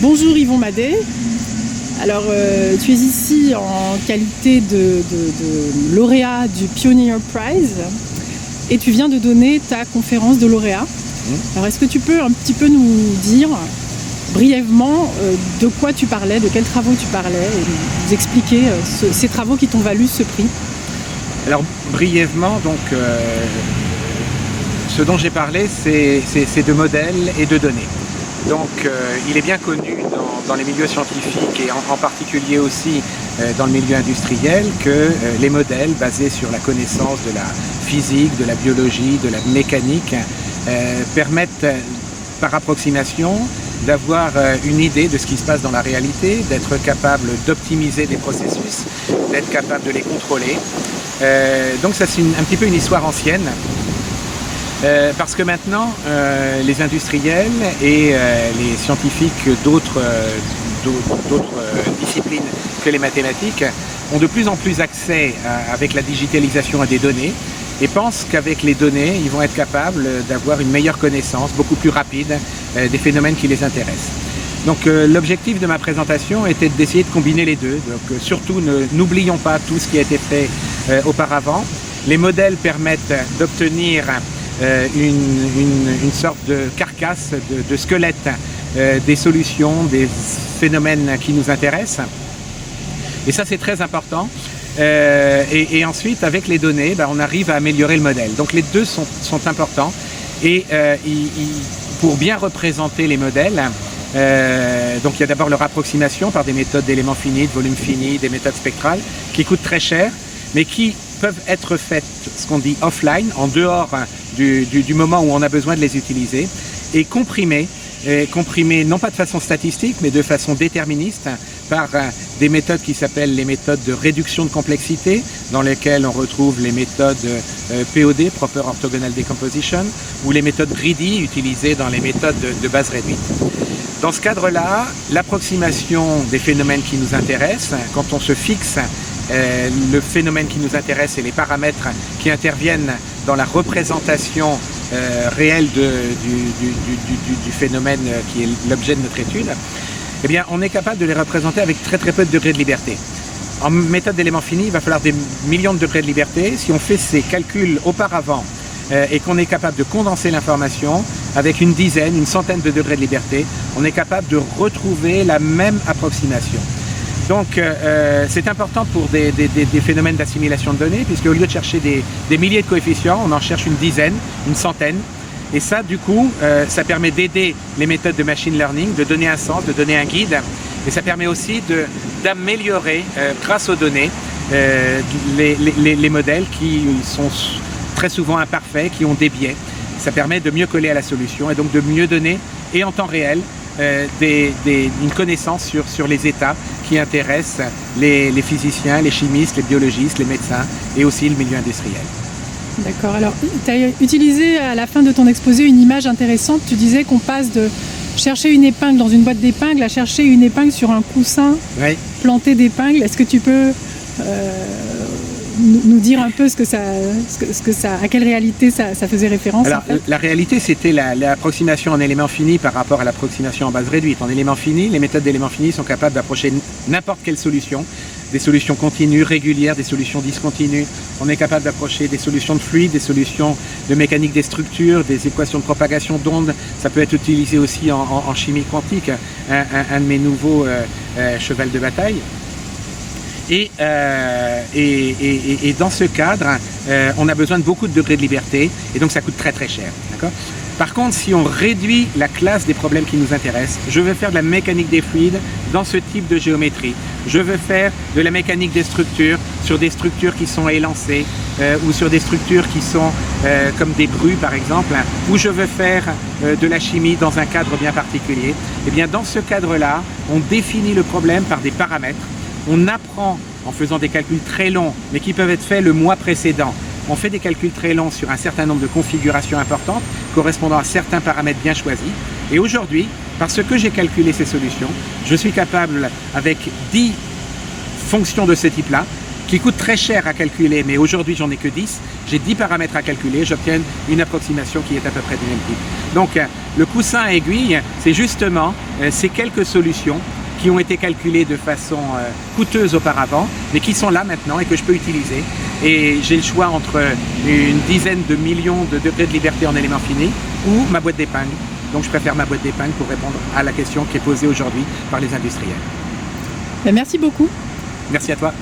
Bonjour Yvon Madet. Alors, tu es ici en qualité de lauréat du Pioneer Prize et tu viens de donner ta conférence de lauréat. Alors, est-ce que tu peux un petit peu nous dire brièvement de quoi tu parlais, de quels travaux tu parlais et nous expliquer ces travaux qui t'ont valu ce prix? Alors, brièvement, donc, ce dont j'ai parlé, c'est de modèles et de données. Donc il est bien connu dans les milieux scientifiques et en particulier aussi dans le milieu industriel que les modèles basés sur la connaissance de la physique, de la biologie, de la mécanique permettent par approximation d'avoir une idée de ce qui se passe dans la réalité, d'être capable d'optimiser des processus, d'être capable de les contrôler. Donc ça c'est un petit peu une histoire ancienne. Parce que maintenant, les industriels et les scientifiques d'autres disciplines que les mathématiques ont de plus en plus accès avec la digitalisation à des données et pensent qu'avec les données, ils vont être capables d'avoir une meilleure connaissance, beaucoup plus rapide, des phénomènes qui les intéressent. Donc l'objectif de ma présentation était d'essayer de combiner les deux. Donc surtout, n'oublions pas tout ce qui a été fait auparavant. Les modèles permettent d'obtenir une sorte de carcasse, de squelette des solutions, des phénomènes qui nous intéressent. Et ça c'est très important. Et ensuite avec les données, on arrive à améliorer le modèle. Donc les deux sont importants. Et pour bien représenter les modèles, donc il y a d'abord leur approximation par des méthodes d'éléments finis, de volume fini, des méthodes spectrales qui coûtent très cher, mais qui peuvent être faites, ce qu'on dit offline, en dehors du moment où on a besoin de les utiliser, et comprimées non pas de façon statistique, mais de façon déterministe, par des méthodes qui s'appellent les méthodes de réduction de complexité, dans lesquelles on retrouve les méthodes POD, Proper Orthogonal Decomposition, ou les méthodes greedy, utilisées dans les méthodes de base réduite. Dans ce cadre-là, l'approximation des phénomènes qui nous intéressent, quand on se fixe le phénomène qui nous intéresse et les paramètres qui interviennent dans la représentation réelle du phénomène qui est l'objet de notre étude, eh bien, on est capable de les représenter avec très peu de degrés de liberté. En méthode d'éléments finis, il va falloir des millions de degrés de liberté. Si on fait ces calculs auparavant et qu'on est capable de condenser l'information avec une dizaine, une centaine de degrés de liberté, on est capable de retrouver la même approximation. Donc c'est important pour des phénomènes d'assimilation de données, puisque au lieu de chercher des milliers de coefficients, on en cherche une dizaine, une centaine. Et ça, du coup, ça permet d'aider les méthodes de machine learning, de donner un sens, de donner un guide. Et ça permet aussi d'améliorer, grâce aux données, les modèles qui sont très souvent imparfaits, qui ont des biais. Ça permet de mieux coller à la solution et donc de mieux donner, et en temps réel, une connaissance sur les états qui intéressent les physiciens, les chimistes, les biologistes, les médecins et aussi le milieu industriel. D'accord. Alors, tu as utilisé à la fin de ton exposé une image intéressante. Tu disais qu'on passe de chercher une épingle dans une boîte d'épingles à chercher une épingle sur un coussin planté d'épingles. Est-ce que tu peux nous dire un peu à quelle réalité ça faisait référence? Alors, en fait, la réalité, c'était l'approximation en éléments finis par rapport à l'approximation en base réduite. En éléments finis, les méthodes d'éléments finis sont capables d'approcher n'importe quelle solution, des solutions continues, régulières, des solutions discontinues. On est capable d'approcher des solutions de fluides, des solutions de mécanique des structures, des équations de propagation d'ondes. Ça peut être utilisé aussi en chimie quantique, un de mes nouveaux chevals de bataille. Et dans ce cadre, on a besoin de beaucoup de degrés de liberté et donc ça coûte très cher. Par contre, si on réduit la classe des problèmes qui nous intéressent, je veux faire de la mécanique des fluides dans ce type de géométrie. Je veux faire de la mécanique des structures sur des structures qui sont élancées ou sur des structures qui sont comme des grues par exemple, ou je veux faire de la chimie dans un cadre bien particulier. Et bien dans ce cadre-là, on définit le problème par des paramètres. On apprend en faisant des calculs très longs, mais qui peuvent être faits le mois précédent. On fait des calculs très longs sur un certain nombre de configurations importantes, correspondant à certains paramètres bien choisis. Et aujourd'hui, parce que j'ai calculé ces solutions, je suis capable, avec 10 fonctions de ce type-là, qui coûtent très cher à calculer, mais aujourd'hui j'en ai que 10, j'ai 10 paramètres à calculer, j'obtiens une approximation qui est à peu près du même type. Donc Le coussin à aiguille, c'est justement ces quelques solutions qui ont été calculées de façon coûteuse auparavant, mais qui sont là maintenant et que je peux utiliser. Et j'ai le choix entre une dizaine de millions de degrés de liberté en éléments finis ou ma boîte d'épingle. Donc je préfère ma boîte d'épingle pour répondre à la question qui est posée aujourd'hui par les industriels. Merci beaucoup. Merci à toi.